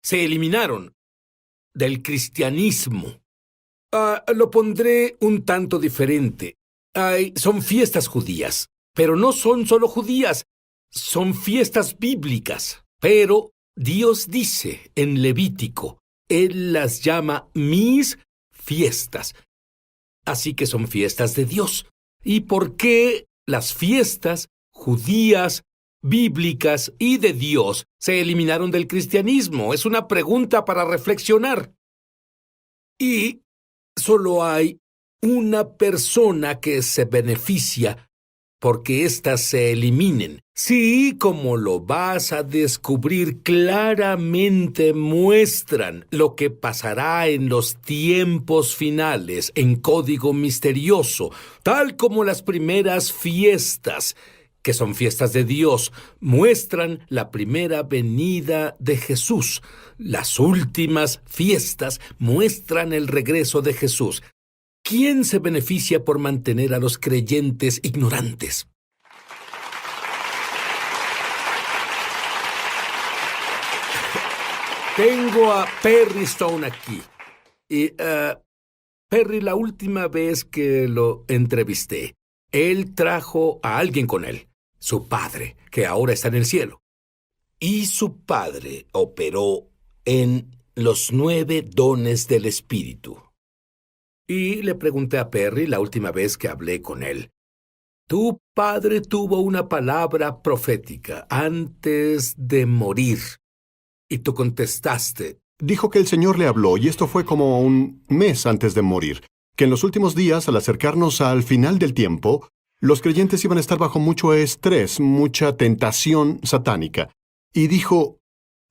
se eliminaron del cristianismo. Lo pondré un tanto diferente. Son fiestas judías, pero no son solo judías, son fiestas bíblicas. Pero Dios dice en Levítico, Él las llama mis fiestas. Así que son fiestas de Dios. ¿Y por qué las fiestas judías, bíblicas y de Dios se eliminaron del cristianismo? Es una pregunta para reflexionar. Y solo hay una persona que se beneficia porque éstas se eliminen. Sí, como lo vas a descubrir claramente, muestran lo que pasará en los tiempos finales, en código misterioso, tal como las primeras fiestas, que son fiestas de Dios, muestran la primera venida de Jesús. Las últimas fiestas muestran el regreso de Jesús. ¿Quién se beneficia por mantener a los creyentes ignorantes? Tengo a Perry Stone aquí. Y, Perry, la última vez que lo entrevisté, él trajo a alguien con él, su padre, que ahora está en el cielo. Y su padre operó en los 9 dones del Espíritu. Y le pregunté a Perry la última vez que hablé con él, tu padre tuvo una palabra profética antes de morir. Y tú contestaste. Dijo que el Señor le habló, y esto fue como un mes antes de morir, que en los últimos días, al acercarnos al final del tiempo, los creyentes iban a estar bajo mucho estrés, mucha tentación satánica. Y dijo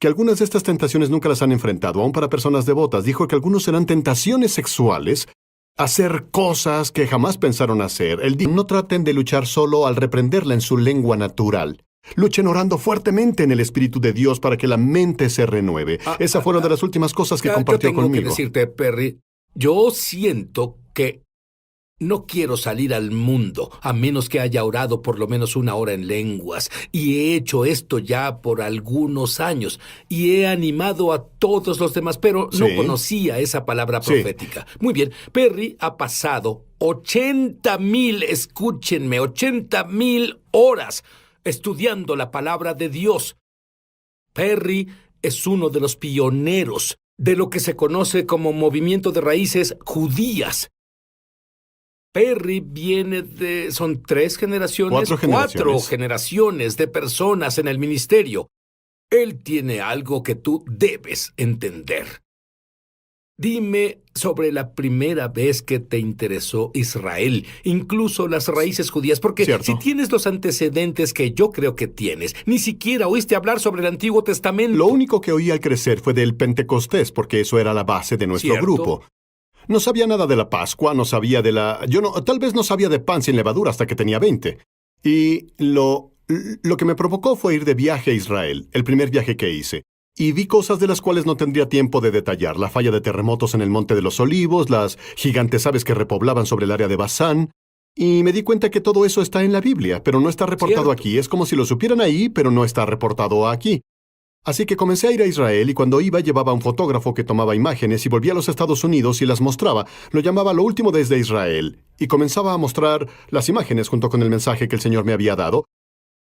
que algunas de estas tentaciones nunca las han enfrentado, aún para personas devotas. Dijo que algunos serán tentaciones sexuales, hacer cosas que jamás pensaron hacer. Él dijo, no traten de luchar solo al reprenderla en su lengua natural. Luchen orando fuertemente en el Espíritu de Dios para que la mente se renueve. Esa fue una de las últimas cosas que compartió conmigo. Yo tengo que decirte, Perry, yo siento que no quiero salir al mundo a menos que haya orado por lo menos 1 hora en lenguas. Y he hecho esto ya por algunos años. Y he animado a todos los demás, pero no conocía esa palabra profética. Muy bien, Perry ha pasado 80,000, escúchenme, 80,000 horas estudiando la palabra de Dios. Perry es uno de los pioneros de lo que se conoce como movimiento de raíces judías. Perry viene de... ¿Son 3 generaciones? 4 generaciones de personas en el ministerio. Él tiene algo que tú debes entender. Dime sobre la primera vez que te interesó Israel, incluso las raíces judías, porque si tienes los antecedentes que yo creo que tienes, ni siquiera oíste hablar sobre el Antiguo Testamento. Lo único que oí al crecer fue del Pentecostés, porque eso era la base de nuestro grupo. No sabía nada de la Pascua, no sabía de la... tal vez no sabía de pan sin levadura hasta que tenía 20. Y lo que me provocó fue ir de viaje a Israel, el primer viaje que hice. Y vi cosas de las cuales no tendría tiempo de detallar. La falla de terremotos en el Monte de los Olivos, las gigantes aves que repoblaban sobre el área de Basán. Y me di cuenta que todo eso está en la Biblia, pero no está reportado aquí. Es como si lo supieran ahí, pero no está reportado aquí. Así que comencé a ir a Israel y cuando iba llevaba un fotógrafo que tomaba imágenes y volvía a los Estados Unidos y las mostraba. Lo llamaba Lo Último desde Israel. Y comenzaba a mostrar las imágenes junto con el mensaje que el Señor me había dado.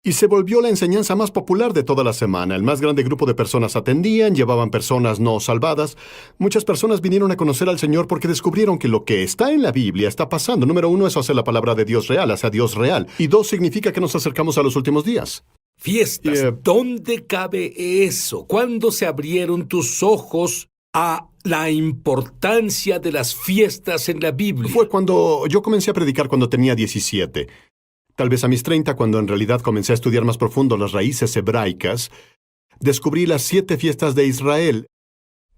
Y se volvió la enseñanza más popular de toda la semana. El más grande grupo de personas atendían, llevaban personas no salvadas. Muchas personas vinieron a conocer al Señor porque descubrieron que lo que está en la Biblia está pasando. Número 1 es hacer la palabra de Dios real, hacia Dios real. Y 2 significa que nos acercamos a los últimos días. Fiestas. ¿Dónde cabe eso? ¿Cuándo se abrieron tus ojos a la importancia de las fiestas en la Biblia? Fue cuando yo comencé a predicar cuando tenía 17. Tal vez a mis 30, cuando en realidad comencé a estudiar más profundo las raíces hebraicas, descubrí las 7 fiestas de Israel.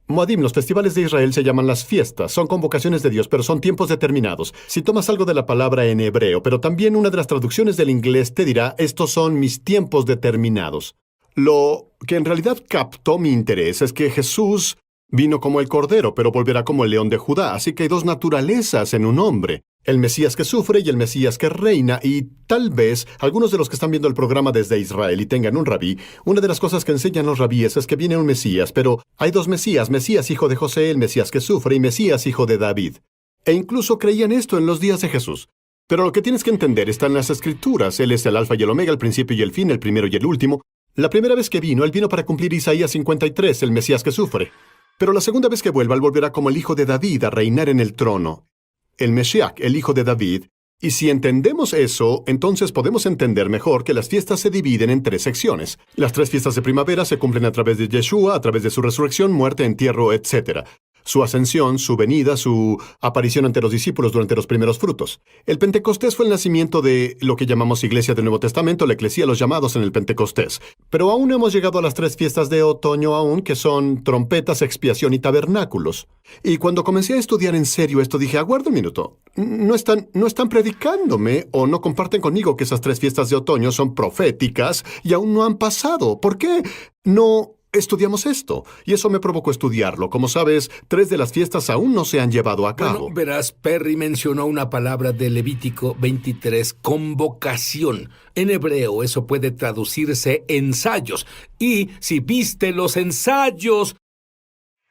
Moadim, los festivales de Israel se llaman las fiestas. Son convocaciones de Dios, pero son tiempos determinados. Si tomas algo de la palabra en hebreo, pero también una de las traducciones del inglés te dirá, estos son mis tiempos determinados. Lo que en realidad captó mi interés es que Jesús vino como el Cordero, pero volverá como el León de Judá. Así que hay 2 naturalezas en un hombre. El Mesías que sufre y el Mesías que reina, y tal vez algunos de los que están viendo el programa desde Israel y tengan un rabí, una de las cosas que enseñan los rabíes es que viene un Mesías, pero hay dos Mesías, Mesías hijo de José, el Mesías que sufre, y Mesías hijo de David. E incluso creían esto en los días de Jesús. Pero lo que tienes que entender está en las Escrituras. Él es el Alfa y el Omega, el principio y el fin, el primero y el último. La primera vez que vino, él vino para cumplir Isaías 53, el Mesías que sufre. Pero la segunda vez que vuelva, él volverá como el hijo de David a reinar en el trono. El Mesías, el hijo de David. Y si entendemos eso, entonces podemos entender mejor que las fiestas se dividen en 3 secciones. Las 3 fiestas de primavera se cumplen a través de Yeshua, a través de su resurrección, muerte, entierro, etc. Su ascensión, su venida, su aparición ante los discípulos durante los primeros frutos. El Pentecostés fue el nacimiento de lo que llamamos Iglesia del Nuevo Testamento, la Eclesía, los llamados en el Pentecostés. Pero aún hemos llegado a las 3 fiestas de otoño aún, que son trompetas, expiación y tabernáculos. Y cuando comencé a estudiar en serio esto, dije, aguarda un minuto, no están predicándome o no comparten conmigo que esas 3 fiestas de otoño son proféticas y aún no han pasado. ¿Por qué no estudiamos esto? Y eso me provocó estudiarlo. Como sabes, 3 de las fiestas aún no se han llevado a cabo. Bueno, verás, Perry mencionó una palabra de Levítico 23, convocación. En hebreo eso puede traducirse ensayos. Y si viste los ensayos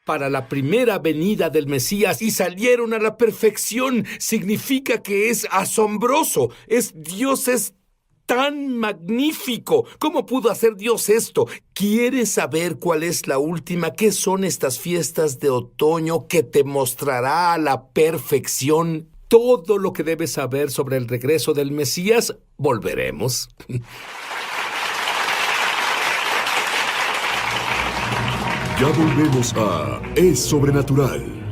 para la primera venida del Mesías y salieron a la perfección, significa que es asombroso. Dios es tan magnífico. ¿Cómo pudo hacer Dios esto? ¿Quieres saber cuál es la última? ¿Qué son estas fiestas de otoño que te mostrará a la perfección todo lo que debes saber sobre el regreso del Mesías? Volveremos. Ya volvemos a Es Sobrenatural.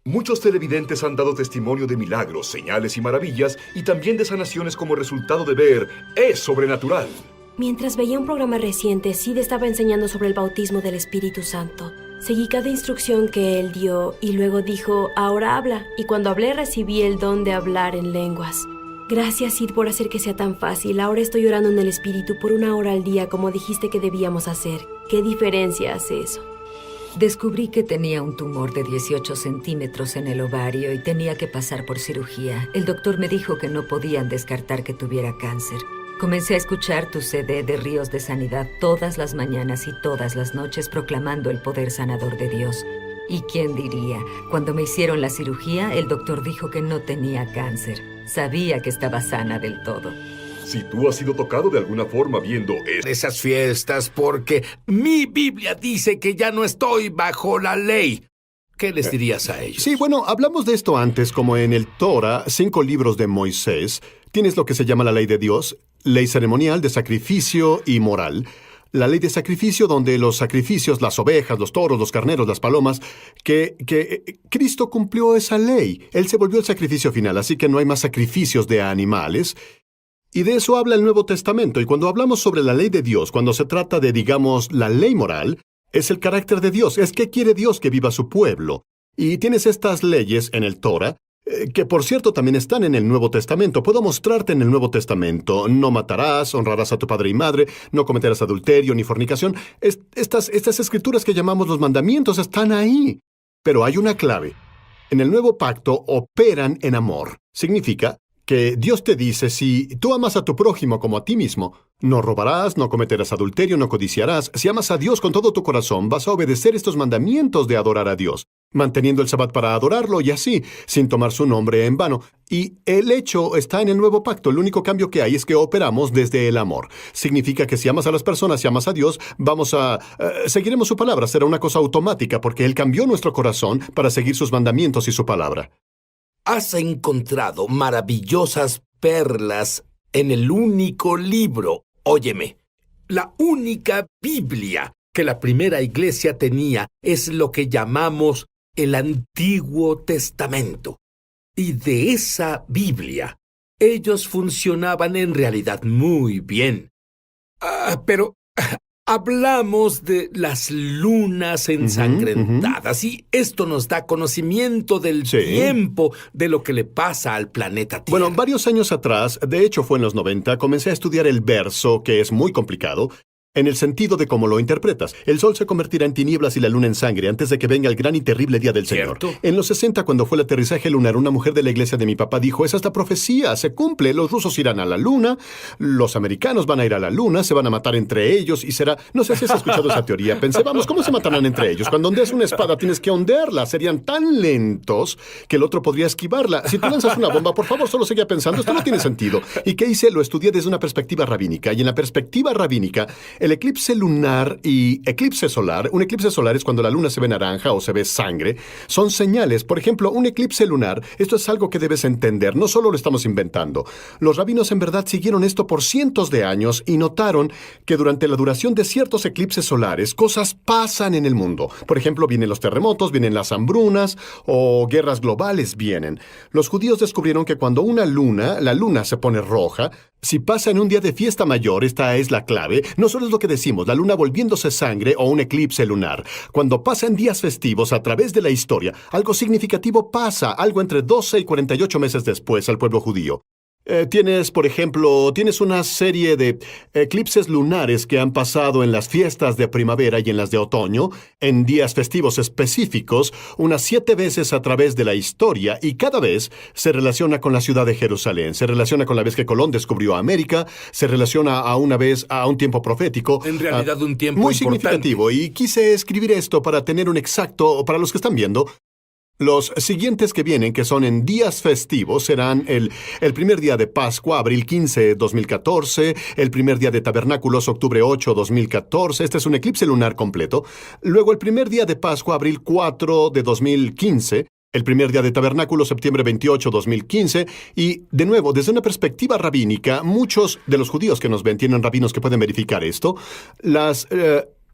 Muchos televidentes han dado testimonio de milagros, señales y maravillas, y también de sanaciones como resultado de ver Es Sobrenatural. Mientras veía un programa reciente, Sid estaba enseñando sobre el bautismo del Espíritu Santo. Seguí cada instrucción que él dio y luego dijo, ahora habla. Y cuando hablé recibí el don de hablar en lenguas. Gracias, Sid, por hacer que sea tan fácil. Ahora estoy orando en el Espíritu por 1 hora al día como dijiste que debíamos hacer. ¿Qué diferencia hace eso? Descubrí que tenía un tumor de 18 centímetros en el ovario y tenía que pasar por cirugía. El doctor me dijo que no podían descartar que tuviera cáncer. Comencé a escuchar tu CD de Ríos de Sanidad todas las mañanas y todas las noches proclamando el poder sanador de Dios. ¿Y quién diría? Cuando me hicieron la cirugía, el doctor dijo que no tenía cáncer. Sabía que estaba sana del todo. Si tú has sido tocado de alguna forma viendo Esas fiestas, porque mi Biblia dice que ya no estoy bajo la ley. ¿Qué les dirías a ellos? Sí, bueno, hablamos de esto antes, como en el Torah, 5 libros de Moisés. Tienes lo que se llama la ley de Dios, ley ceremonial, de sacrificio y moral. La ley de sacrificio, donde los sacrificios, las ovejas, los toros, los carneros, las palomas, que Cristo cumplió esa ley. Él se volvió el sacrificio final, así que no hay más sacrificios de animales. Y de eso habla el Nuevo Testamento. Y cuando hablamos sobre la ley de Dios, cuando se trata de, digamos, la ley moral, es el carácter de Dios. Es que quiere Dios que viva su pueblo. Y tienes estas leyes en el Torah, que por cierto también están en el Nuevo Testamento. Puedo mostrarte en el Nuevo Testamento. No matarás, honrarás a tu padre y madre, no cometerás adulterio ni fornicación. Estas escrituras que llamamos los mandamientos están ahí. Pero hay una clave. En el Nuevo Pacto operan en amor. Significa que Dios te dice, si tú amas a tu prójimo como a ti mismo, no robarás, no cometerás adulterio, no codiciarás. Si amas a Dios con todo tu corazón, vas a obedecer estos mandamientos de adorar a Dios, manteniendo el Sabbat para adorarlo y así, sin tomar su nombre en vano. Y el hecho está en el Nuevo Pacto. El único cambio que hay es que operamos desde el amor. Significa que si amas a las personas, si amas a Dios, seguiremos su palabra. Será una cosa automática porque Él cambió nuestro corazón para seguir sus mandamientos y su palabra. Has encontrado maravillosas perlas en el único libro. Óyeme, la única Biblia que la primera iglesia tenía es lo que llamamos el Antiguo Testamento. Y de esa Biblia, ellos funcionaban en realidad muy bien. Pero hablamos de las lunas ensangrentadas y esto nos da conocimiento del tiempo de lo que le pasa al planeta Tierra. Bueno, varios años atrás, de hecho fue en los 90, comencé a estudiar el verso, que es muy complicado, en el sentido de cómo lo interpretas. El sol se convertirá en tinieblas y la luna en sangre antes de que venga el gran y terrible día del Señor. ¿Cierto? En los 60, cuando fue el aterrizaje lunar, una mujer de la iglesia de mi papá dijo, esa es la profecía, se cumple, los rusos irán a la luna, los americanos van a ir a la luna, se van a matar entre ellos y será... No sé si has escuchado esa teoría. Pensé, vamos, ¿cómo se matarán entre ellos? Cuando ondeas una espada tienes que ondearla. Serían tan lentos que el otro podría esquivarla. Si tú lanzas una bomba, por favor, solo seguía pensando, esto no tiene sentido. ¿Y qué hice? Lo estudié desde una perspectiva rabínica. Y en la perspectiva rabínica, el eclipse lunar y eclipse solar, un eclipse solar es cuando la luna se ve naranja o se ve sangre, son señales. Por ejemplo, un eclipse lunar, esto es algo que debes entender, no solo lo estamos inventando. Los rabinos en verdad siguieron esto por cientos de años y notaron que durante la duración de ciertos eclipses solares, cosas pasan en el mundo. Por ejemplo, vienen los terremotos, vienen las hambrunas o guerras globales vienen. Los judíos descubrieron que cuando la luna se pone roja, si pasa en un día de fiesta mayor, esta es la clave, no solo es lo que decimos, la luna volviéndose sangre o un eclipse lunar. Cuando pasa en días festivos a través de la historia, algo significativo pasa, algo entre 12 y 48 meses después al pueblo judío. Tienes, por ejemplo, una serie de eclipses lunares que han pasado en las fiestas de primavera y en las de otoño, en días festivos específicos, unas 7 veces a través de la historia, y cada vez se relaciona con la ciudad de Jerusalén, se relaciona con la vez que Colón descubrió América, se relaciona a un tiempo profético. En realidad, un tiempo muy importante. significativo, y quise escribir esto para tener un exacto, para los que están viendo. Los siguientes que vienen, que son en días festivos, serán el primer día de Pascua, abril 15, 2014, el primer día de Tabernáculos, octubre 8, 2014. Este es un eclipse lunar completo. Luego el primer día de Pascua, abril 4 de 2015. El primer día de Tabernáculos, septiembre 28, 2015. Y, de nuevo, desde una perspectiva rabínica, muchos de los judíos que nos ven tienen rabinos que pueden verificar esto. Las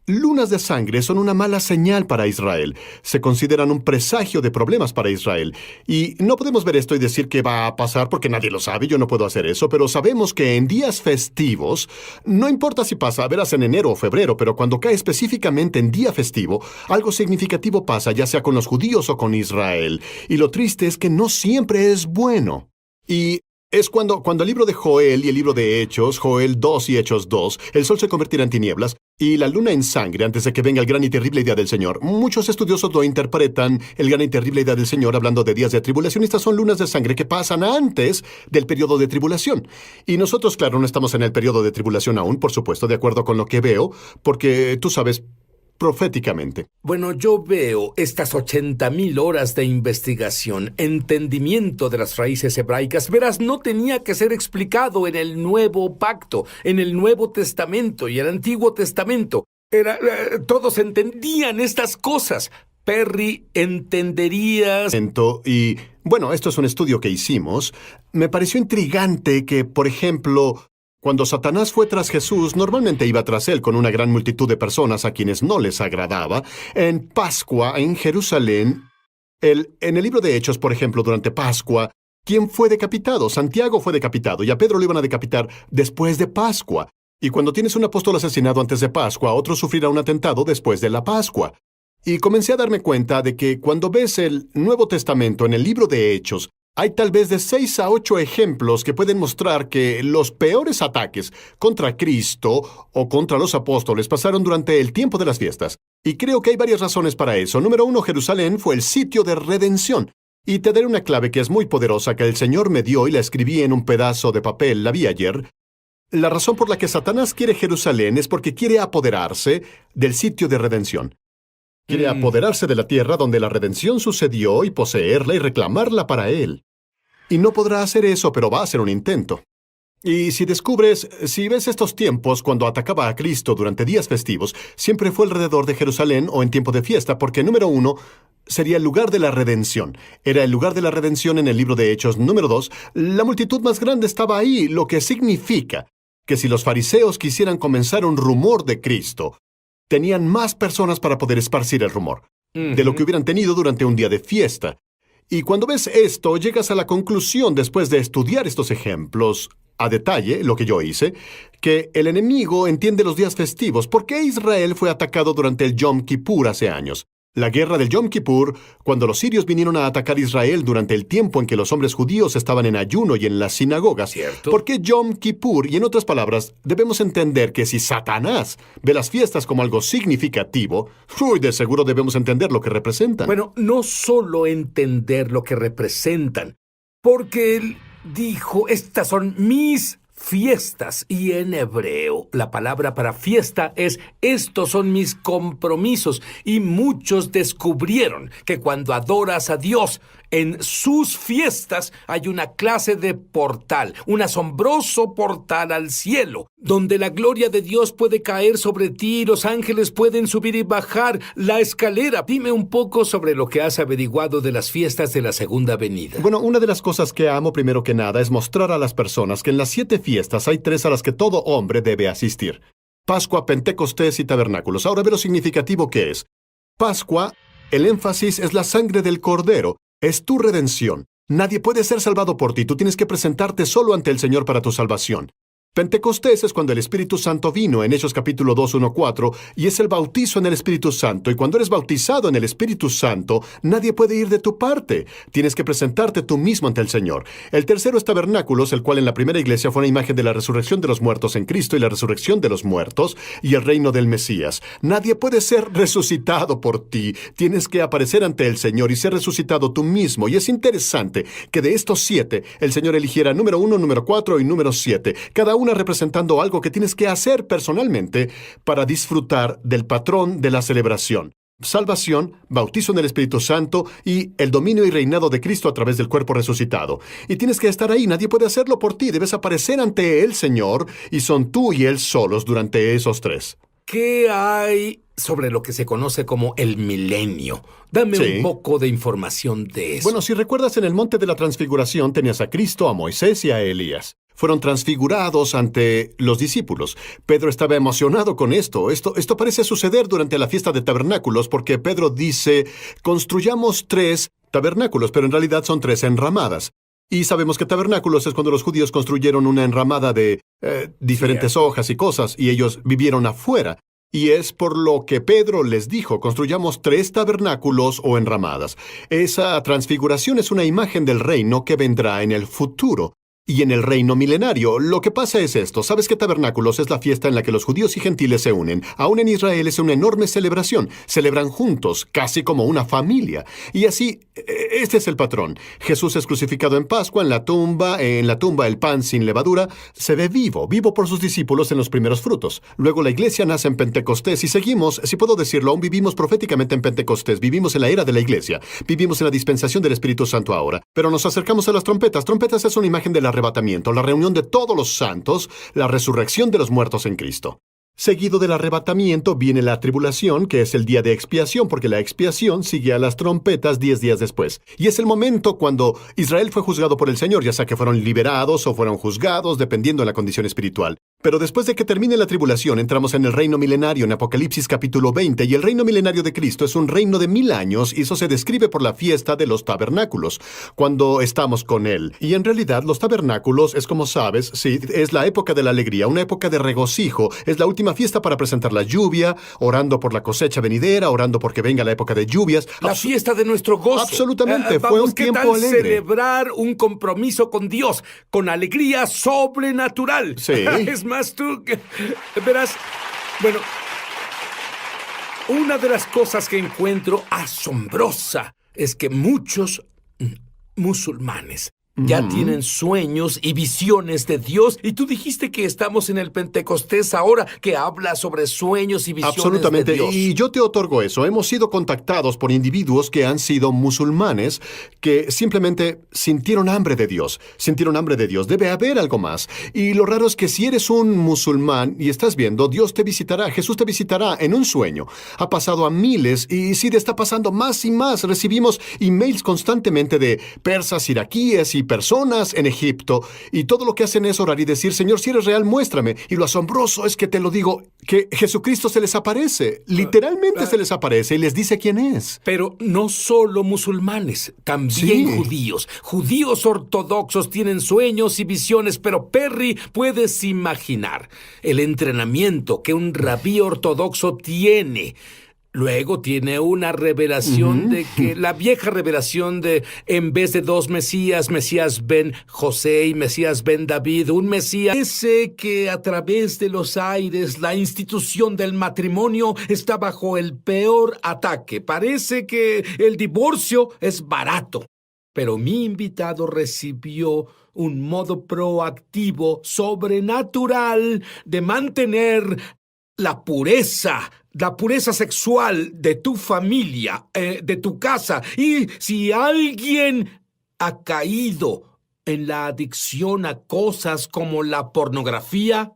lunas de sangre son una mala señal para Israel. Se consideran un presagio de problemas para Israel. Y no podemos ver esto y decir que va a pasar porque nadie lo sabe, yo no puedo hacer eso, pero sabemos que en días festivos, no importa si pasa, verás en enero o febrero, pero cuando cae específicamente en día festivo, algo significativo pasa, ya sea con los judíos o con Israel. Y lo triste es que no siempre es bueno. Y es cuando el libro de Joel y el libro de Hechos, Joel 2 y Hechos 2, el sol se convertirá en tinieblas y la luna en sangre antes de que venga el gran y terrible día del Señor. Muchos estudiosos lo interpretan, el gran y terrible día del Señor, hablando de días de tribulación. Estas son lunas de sangre que pasan antes del periodo de tribulación. Y nosotros, claro, no estamos en el periodo de tribulación aún, por supuesto, de acuerdo con lo que veo, porque tú sabes, proféticamente. Bueno, yo veo estas 80,000 horas de investigación, entendimiento de las raíces hebraicas. Verás, no tenía que ser explicado en el Nuevo Pacto, en el Nuevo Testamento y el Antiguo Testamento. Todos entendían estas cosas. Perry, ¿entenderías? Y, bueno, esto es un estudio que hicimos. Me pareció intrigante que, por ejemplo, cuando Satanás fue tras Jesús, normalmente iba tras él con una gran multitud de personas a quienes no les agradaba. En Pascua, en Jerusalén, en el libro de Hechos, por ejemplo, durante Pascua, ¿quién fue decapitado? Santiago fue decapitado y a Pedro lo iban a decapitar después de Pascua. Y cuando tienes un apóstol asesinado antes de Pascua, otro sufrirá un atentado después de la Pascua. Y comencé a darme cuenta de que cuando ves el Nuevo Testamento en el libro de Hechos, hay tal vez de 6 a 8 ejemplos que pueden mostrar que los peores ataques contra Cristo o contra los apóstoles pasaron durante el tiempo de las fiestas. Y creo que hay varias razones para eso. Número 1, Jerusalén fue el sitio de redención. Y te daré una clave que es muy poderosa que el Señor me dio y la escribí en un pedazo de papel, la vi ayer. La razón por la que Satanás quiere Jerusalén es porque quiere apoderarse del sitio de redención. Quiere apoderarse de la tierra donde la redención sucedió y poseerla y reclamarla para él. Y no podrá hacer eso, pero va a hacer un intento. Y si ves estos tiempos cuando atacaba a Cristo durante días festivos, siempre fue alrededor de Jerusalén o en tiempo de fiesta, porque número 1, sería el lugar de la redención. Era el lugar de la redención en el libro de Hechos. Número 2, la multitud más grande estaba ahí, lo que significa que si los fariseos quisieran comenzar un rumor de Cristo, tenían más personas para poder esparcir el rumor, de lo que hubieran tenido durante un día de fiesta. Y cuando ves esto, llegas a la conclusión, después de estudiar estos ejemplos a detalle, lo que yo hice, que el enemigo entiende los días festivos. ¿Por qué Israel fue atacado durante el Yom Kippur hace años? La guerra del Yom Kippur, cuando los sirios vinieron a atacar Israel durante el tiempo en que los hombres judíos estaban en ayuno y en las sinagogas. ¿Cierto? ¿Por qué Yom Kippur? Y en otras palabras, debemos entender que si Satanás ve las fiestas como algo significativo, de seguro debemos entender lo que representan. Bueno, no solo entender lo que representan, porque él dijo, estas son mis fiestas, y en hebreo la palabra para fiesta es estos son mis compromisos, y muchos descubrieron que cuando adoras a Dios en sus fiestas hay una clase de portal, un asombroso portal al cielo, donde la gloria de Dios puede caer sobre ti y los ángeles pueden subir y bajar la escalera. Dime un poco sobre lo que has averiguado de las fiestas de la segunda venida. Bueno, una de las cosas que amo primero que nada es mostrar a las personas que en las 7 fiestas hay 3 a las que todo hombre debe asistir: Pascua, Pentecostés y Tabernáculos. Ahora ve lo significativo que es. Pascua, el énfasis es la sangre del Cordero, es tu redención. Nadie puede ser salvado por ti, tú tienes que presentarte solo ante el Señor para tu salvación. Pentecostés es cuando el Espíritu Santo vino en Hechos capítulo 2, 1, 4, y es el bautizo en el Espíritu Santo. Y cuando eres bautizado en el Espíritu Santo, nadie puede ir de tu parte. Tienes que presentarte tú mismo ante el Señor. El tercero es Tabernáculos, el cual en la primera iglesia fue una imagen de la resurrección de los muertos en Cristo y la resurrección de los muertos y el reino del Mesías. Nadie puede ser resucitado por ti. Tienes que aparecer ante el Señor y ser resucitado tú mismo. Y es interesante que de estos 7, el Señor eligiera número 1, número 4 y número 7. Cada una representando algo que tienes que hacer personalmente para disfrutar del patrón de la celebración: salvación, bautizo en el Espíritu Santo y el dominio y reinado de Cristo a través del cuerpo resucitado. Y tienes que estar ahí, nadie puede hacerlo por ti, debes aparecer ante el Señor y son tú y Él solos durante esos 3. ¿Qué hay sobre lo que se conoce como el milenio? Dame Sí. un poco de información de eso. Bueno, si recuerdas, en el monte de la transfiguración tenías a Cristo, a Moisés y a Elías. Fueron transfigurados ante los discípulos. Pedro estaba emocionado con esto. Esto parece suceder durante la fiesta de tabernáculos porque Pedro dice, construyamos 3 tabernáculos, pero en realidad son 3 enramadas. Y sabemos que tabernáculos es cuando los judíos construyeron una enramada de diferentes hojas y cosas, y ellos vivieron afuera. Y es por lo que Pedro les dijo, construyamos 3 tabernáculos o enramadas. Esa transfiguración es una imagen del reino que vendrá en el futuro. Y en el reino milenario, lo que pasa es esto. ¿Sabes que Tabernáculos es la fiesta en la que los judíos y gentiles se unen? Aún en Israel es una enorme celebración. Celebran juntos, casi como una familia. Y así, este es el patrón. Jesús es crucificado en Pascua, en la tumba el pan sin levadura se ve vivo por sus discípulos en los primeros frutos. Luego la iglesia nace en Pentecostés y seguimos, si puedo decirlo, aún vivimos proféticamente en Pentecostés. Vivimos en la era de la iglesia. Vivimos en la dispensación del Espíritu Santo ahora. Pero nos acercamos a las trompetas. Trompetas es una imagen de la arrebatamiento, la reunión de todos los santos, la resurrección de los muertos en Cristo. Seguido del arrebatamiento viene la tribulación, que es el día de expiación, porque la expiación sigue a las trompetas 10 días después. Y es el momento cuando Israel fue juzgado por el Señor, ya sea que fueron liberados o fueron juzgados, dependiendo de la condición espiritual. Pero después de que termine la tribulación, entramos en el reino milenario en Apocalipsis capítulo 20, y el reino milenario de Cristo es un reino de 1000 años, y eso se describe por la fiesta de los tabernáculos, cuando estamos con Él. Y en realidad los tabernáculos es, como sabes, sí, es la época de la alegría, una época de regocijo, es la última fiesta para presentar la lluvia, orando por la cosecha venidera, orando porque venga la época de lluvias. La fiesta de nuestro gozo. Absolutamente, fue un ¿qué tiempo tal alegre. celebrar un compromiso con Dios, con alegría sobrenatural? Sí. Es más, verás, bueno, una de las cosas que encuentro asombrosa es que muchos musulmanes ya tienen sueños y visiones de Dios. Y tú dijiste que estamos en el Pentecostés ahora, que habla sobre sueños y visiones Absolutamente, de Dios. y yo te otorgo eso. Hemos sido contactados por individuos que han sido musulmanes, que simplemente sintieron hambre de Dios. Sintieron hambre de Dios. Debe haber algo más. Y lo raro es que si eres un musulmán y estás viendo, Dios te visitará, Jesús te visitará en un sueño. Ha pasado a miles y sí, te está pasando más y más. Recibimos emails constantemente de persas, iraquíes y personas en Egipto, y todo lo que hacen es orar y decir, Señor, si eres real, muéstrame. Y lo asombroso es que te lo digo, que Jesucristo se les aparece, literalmente se les aparece y les dice quién es. Pero no solo musulmanes, también Sí. judíos. Judíos ortodoxos tienen sueños y visiones, pero Perry, puedes imaginar el entrenamiento que un rabí ortodoxo tiene Luego tiene una revelación de que la vieja revelación de, en vez de dos Mesías, Mesías ben José y Mesías ben David, un Mesías. Parece que a través de los aires la institución del matrimonio está bajo el peor ataque. Parece que el divorcio es barato. Pero mi invitado recibió un modo proactivo, sobrenatural, de mantener la pureza sexual de tu familia, de tu casa. Y si alguien ha caído en la adicción a cosas como la pornografía,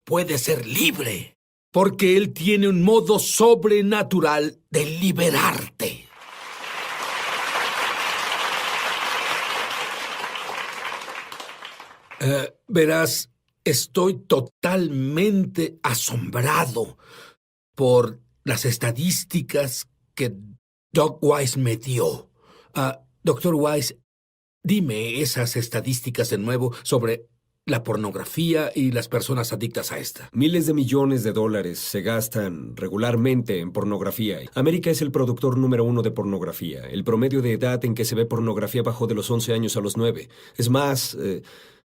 puede ser libre, porque él tiene un modo sobrenatural de liberarte. Verás, estoy totalmente asombrado por las estadísticas que Doug Weiss me dio. Doctor Weiss, dime esas estadísticas de nuevo sobre la pornografía y las personas adictas a esta. Miles de millones de dólares se gastan regularmente en pornografía. América es el productor número 1 de pornografía. El promedio de edad en que se ve pornografía bajó de los 11 años a los 9. Es más,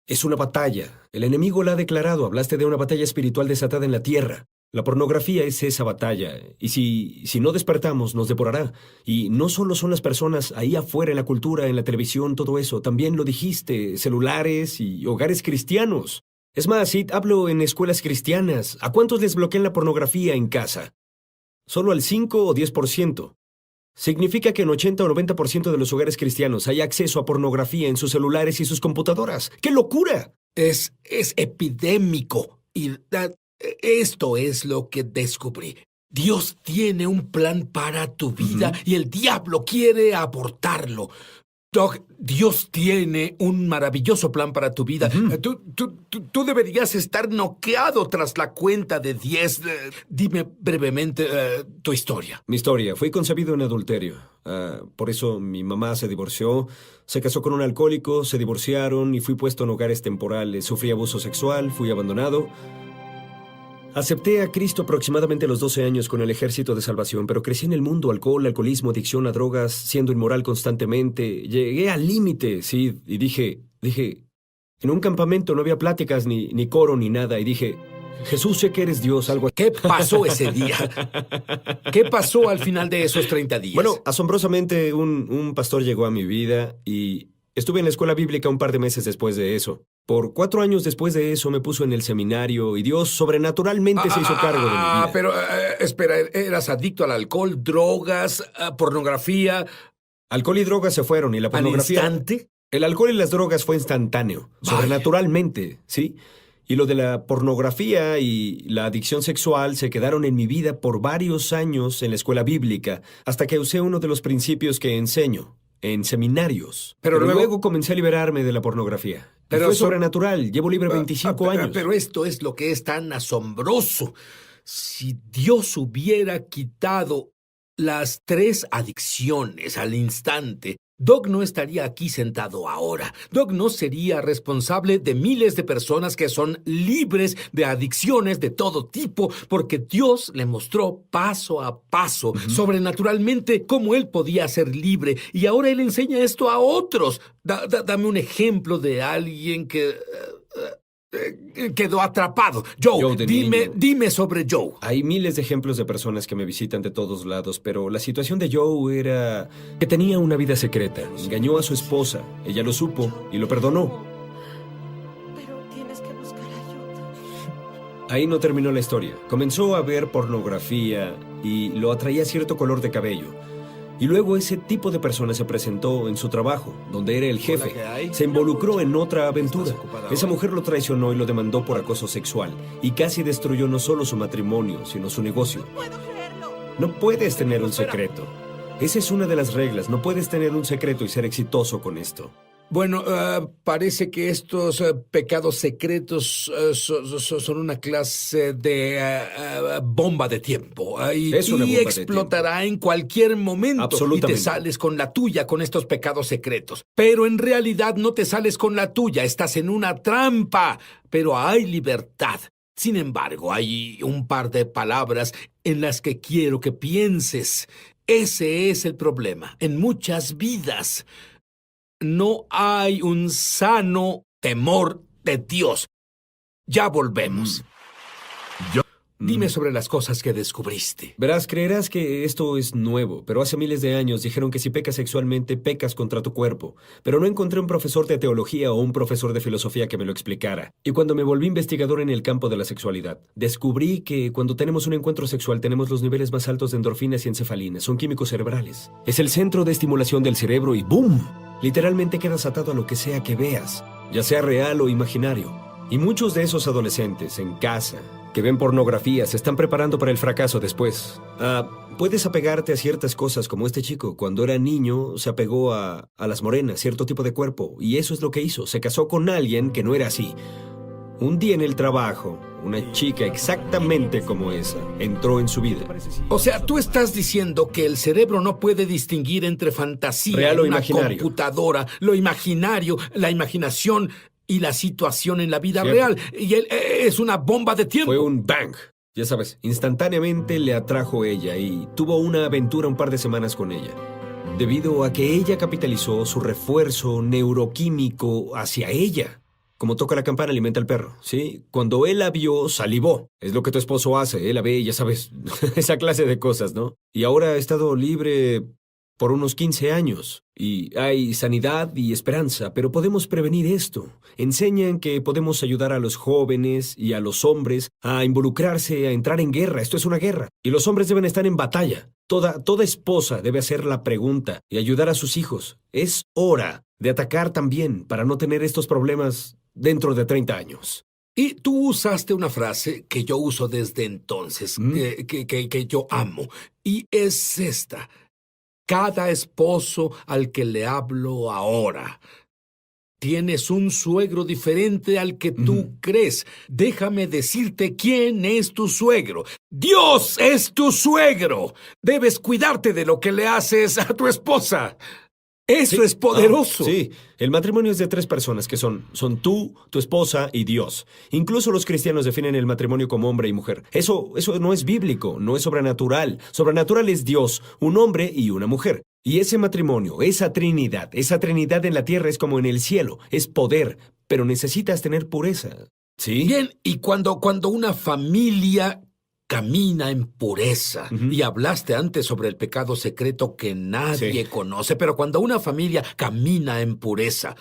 es una batalla. El enemigo la ha declarado. Hablaste de una batalla espiritual desatada en la tierra. La pornografía es esa batalla, y si no despertamos, nos devorará. Y no solo son las personas ahí afuera en la cultura, en la televisión, todo eso. También lo dijiste, celulares y hogares cristianos. Es más, Sid, hablo en escuelas cristianas. ¿A cuántos les bloquean la pornografía en casa? Solo al 5 o 10%. Significa que en 80 o 90% de los hogares cristianos hay acceso a pornografía en sus celulares y sus computadoras. ¡Qué locura! Es epidémico. Y esto es lo que descubrí. Dios tiene un plan para tu vida y el diablo quiere abortarlo. Doug, Dios tiene un maravilloso plan para tu vida. Tú deberías estar noqueado tras la cuenta de 10. Dime brevemente tu historia. Mi historia. Fui concebido en adulterio. Por eso mi mamá se divorció, se casó con un alcohólico, se divorciaron y fui puesto en hogares temporales. Sufrí abuso sexual, fui abandonado. Acepté a Cristo aproximadamente a los 12 años con el Ejército de Salvación, pero crecí en el mundo, alcohol, alcoholismo, adicción a drogas, siendo inmoral constantemente. Llegué al límite, sí, y dije, en un campamento no había pláticas, ni coro, ni nada, y dije, Jesús, sé que eres Dios, algo así. ¿Qué pasó ese día? ¿Qué pasó al final de esos 30 días? Bueno, asombrosamente un pastor llegó a mi vida y estuve en la escuela bíblica un par de meses después de eso. Por 4 años después de eso me puso en el seminario y Dios sobrenaturalmente se hizo cargo de mi vida. Pero, espera, ¿eras adicto al alcohol, drogas, pornografía? Alcohol y drogas se fueron y la pornografía... ¿Al instante? El alcohol y las drogas fue instantáneo, sobrenaturalmente, ¿sí? Y lo de la pornografía y la adicción sexual se quedaron en mi vida por varios años en la escuela bíblica, hasta que usé uno de los principios que enseño en seminarios. Pero luego comencé a liberarme de la pornografía. Pero fue sobrenatural. Llevo libre 25 años. Pero esto es lo que es tan asombroso. Si Dios hubiera quitado las 3 adicciones al instante, Doug no estaría aquí sentado ahora. Doug no sería responsable de miles de personas que son libres de adicciones de todo tipo, porque Dios le mostró paso a paso, sobrenaturalmente, cómo él podía ser libre. Y ahora él enseña esto a otros. Dame un ejemplo de alguien que quedó atrapado. Joe, dime sobre Joe. Hay miles de ejemplos de personas que me visitan de todos lados, pero la situación de Joe era que tenía una vida secreta. Engañó a su esposa. Ella lo supo y lo perdonó. Pero tienes que buscar ayuda. Ahí no terminó la historia. Comenzó a ver pornografía y lo atraía cierto color de cabello. Y luego ese tipo de persona se presentó en su trabajo, donde era el jefe. Se involucró en otra aventura. Esa mujer lo traicionó y lo demandó por acoso sexual. Y casi destruyó no solo su matrimonio, sino su negocio. No puedo creerlo. No puedes tener un secreto. Esa es una de las reglas. No puedes tener un secreto y ser exitoso con esto. Bueno, parece que estos pecados secretos son una clase de bomba de tiempo. Y explotará en cualquier momento. Absolutamente. Y te sales con la tuya con estos pecados secretos. Pero en realidad no te sales con la tuya. Estás en una trampa. Pero hay libertad. Sin embargo, hay un par de palabras en las que quiero que pienses. Ese es el problema. En muchas vidas no hay un sano temor de Dios. Ya volvemos. Dime sobre las cosas que descubriste. Verás, creerás que esto es nuevo, pero hace miles de años dijeron que si pecas sexualmente, pecas contra tu cuerpo. Pero no encontré un profesor de teología o un profesor de filosofía que me lo explicara. Y cuando me volví investigador en el campo de la sexualidad, descubrí que cuando tenemos un encuentro sexual tenemos los niveles más altos de endorfinas y encefalinas. Son químicos cerebrales. Es el centro de estimulación del cerebro y ¡boom! Literalmente quedas atado a lo que sea que veas, ya sea real o imaginario. Y muchos de esos adolescentes en casa que ven pornografía se están preparando para el fracaso después. Puedes apegarte a ciertas cosas como este chico. Cuando era niño se apegó a las morenas, cierto tipo de cuerpo. Y eso es lo que hizo. Se casó con alguien que no era así. Un día en el trabajo, una chica exactamente como esa entró en su vida. O sea, tú estás diciendo que el cerebro no puede distinguir entre fantasía Real en o una imaginario. computadora, lo imaginario, la imaginación y la situación en la vida Cierto. real. Y él es una bomba de tiempo. Fue un bang. Ya sabes, instantáneamente le atrajo ella y tuvo una aventura un par de semanas con ella. Debido a que ella capitalizó su refuerzo neuroquímico hacia ella. Como toca la campana, alimenta al perro, ¿sí? Cuando él la vio, salivó. Es lo que tu esposo hace, él la ve, ya sabes, esa clase de cosas, ¿no? Y ahora ha estado libre por unos 15 años. Y hay sanidad y esperanza, pero podemos prevenir esto. Enseñan que podemos ayudar a los jóvenes y a los hombres a involucrarse, a entrar en guerra. Esto es una guerra. Y los hombres deben estar en batalla. Toda esposa debe hacer la pregunta y ayudar a sus hijos. Es hora de atacar también para no tener estos problemas dentro de 30 años. Y tú usaste una frase que yo uso desde entonces, que yo amo, y es esta. Cada esposo al que le hablo ahora. Tienes un suegro diferente al que tú crees. Déjame decirte quién es tu suegro. ¡Dios es tu suegro! Debes cuidarte de lo que le haces a tu esposa. Eso es poderoso. Sí, el matrimonio es de 3 personas que son tú, tu esposa y Dios. Incluso los cristianos definen el matrimonio como hombre y mujer. Eso no es bíblico, no es sobrenatural. Sobrenatural es Dios, un hombre y una mujer. Y ese matrimonio, esa trinidad en la tierra es como en el cielo, es poder, pero necesitas tener pureza. ¿Sí? Bien, y cuando una familia camina en pureza, y hablaste antes sobre el pecado secreto que nadie conoce, pero cuando una familia camina en pureza,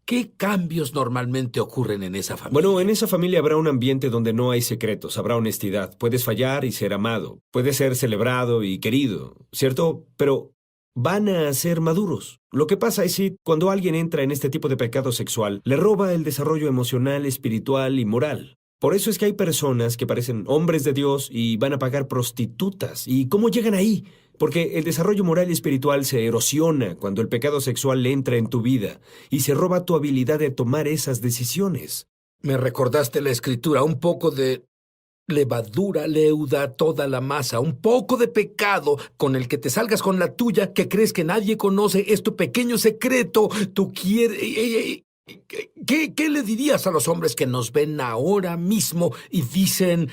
¿qué cambios normalmente ocurren en esa familia? Bueno, en esa familia habrá un ambiente donde no hay secretos, habrá honestidad. Puedes fallar y ser amado, puedes ser celebrado y querido, ¿cierto? Pero van a ser maduros. Lo que pasa es que cuando alguien entra en este tipo de pecado sexual, le roba el desarrollo emocional, espiritual y moral. Por eso es que hay personas que parecen hombres de Dios y van a pagar prostitutas. ¿Y cómo llegan ahí? Porque el desarrollo moral y espiritual se erosiona cuando el pecado sexual entra en tu vida y se roba tu habilidad de tomar esas decisiones. Me recordaste la escritura, un poco de levadura leuda toda la masa, un poco de pecado con el que te salgas con la tuya que crees que nadie conoce, es tu pequeño secreto, tú quieres... ¿Qué le dirías a los hombres que nos ven ahora mismo y dicen,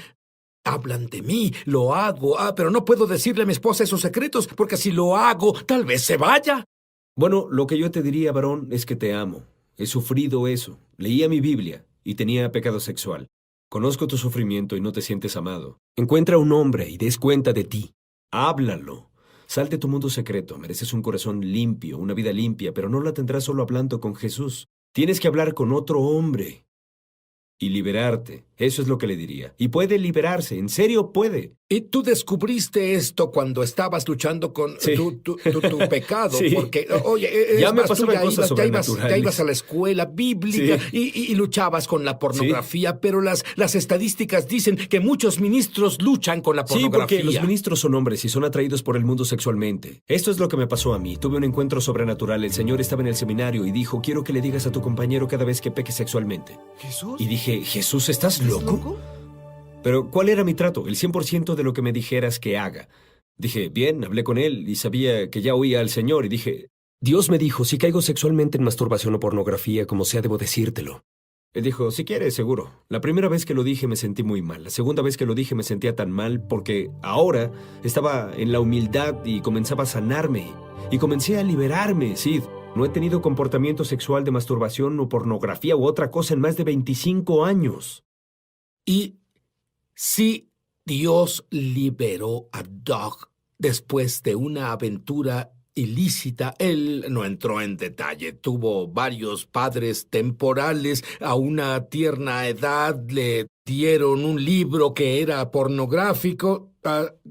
hablan de mí, lo hago, pero no puedo decirle a mi esposa esos secretos porque si lo hago, tal vez se vaya? Bueno, lo que yo te diría, varón, es que te amo. He sufrido eso. Leía mi Biblia y tenía pecado sexual. Conozco tu sufrimiento y no te sientes amado. Encuentra un hombre y des cuenta de ti. Háblalo. Sal de tu mundo secreto. Mereces un corazón limpio, una vida limpia, pero no la tendrás solo hablando con Jesús. Tienes que hablar con otro hombre y liberarte. Eso es lo que le diría. Y puede liberarse, en serio puede. Y tú descubriste esto cuando estabas luchando con tu pecado, Sí. porque, oye, Ya me más, pasaban cosas ya ibas sobrenaturales. a la escuela bíblica y luchabas con la pornografía, pero las estadísticas dicen que muchos ministros luchan con la Sí, pornografía. porque los ministros son hombres y son atraídos por el mundo sexualmente. Esto es lo que me pasó a mí. Tuve un encuentro sobrenatural. El Señor estaba en el seminario y dijo, quiero que le digas a tu compañero cada vez que peques sexualmente. ¿Jesús? Y dije, Jesús, ¿estás loco? Pero, ¿cuál era mi trato? El 100% de lo que me dijeras que haga. Dije, bien, hablé con él y sabía que ya oía al Señor y dije, Dios me dijo, si caigo sexualmente en masturbación o pornografía, como sea, debo decírtelo. Él dijo, si quieres, seguro. La primera vez que lo dije me sentí muy mal. La segunda vez que lo dije me sentía tan mal porque ahora estaba en la humildad y comenzaba a sanarme. Y comencé a liberarme, Sid. No he tenido comportamiento sexual de masturbación o pornografía u otra cosa en más de 25 años. Y si Dios liberó a Doug después de una aventura ilícita, él no entró en detalle. Tuvo varios padres temporales. A una tierna edad le dieron un libro que era pornográfico.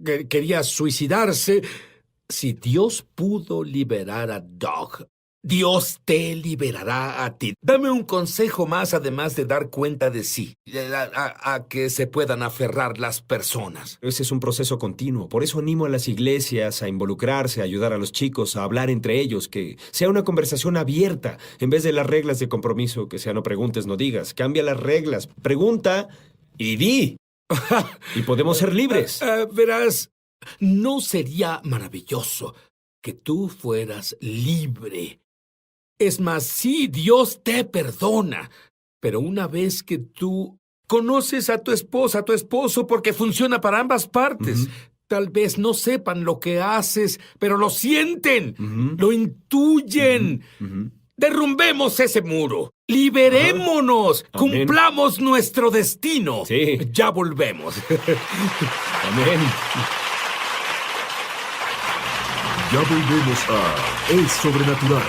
Que quería suicidarse. Si Dios pudo liberar a Doug, Dios te liberará a ti. Dame un consejo más, además de dar cuenta de sí, a que se puedan aferrar las personas. Ese es un proceso continuo. Por eso animo a las iglesias a involucrarse, a ayudar a los chicos, a hablar entre ellos, que sea una conversación abierta. En vez de las reglas de compromiso, que sea no preguntes, no digas. Cambia las reglas, pregunta y di. Y podemos ser libres. Verás, ¿no sería maravilloso que tú fueras libre? Es más, sí, Dios te perdona, pero una vez que tú conoces a tu esposa, a tu esposo, porque funciona para ambas partes, tal vez no sepan lo que haces, pero lo sienten, lo intuyen. Derrumbemos ese muro, liberémonos, cumplamos nuestro destino. Sí. Ya volvemos. Amén. Ya volvemos a Es Sobrenatural.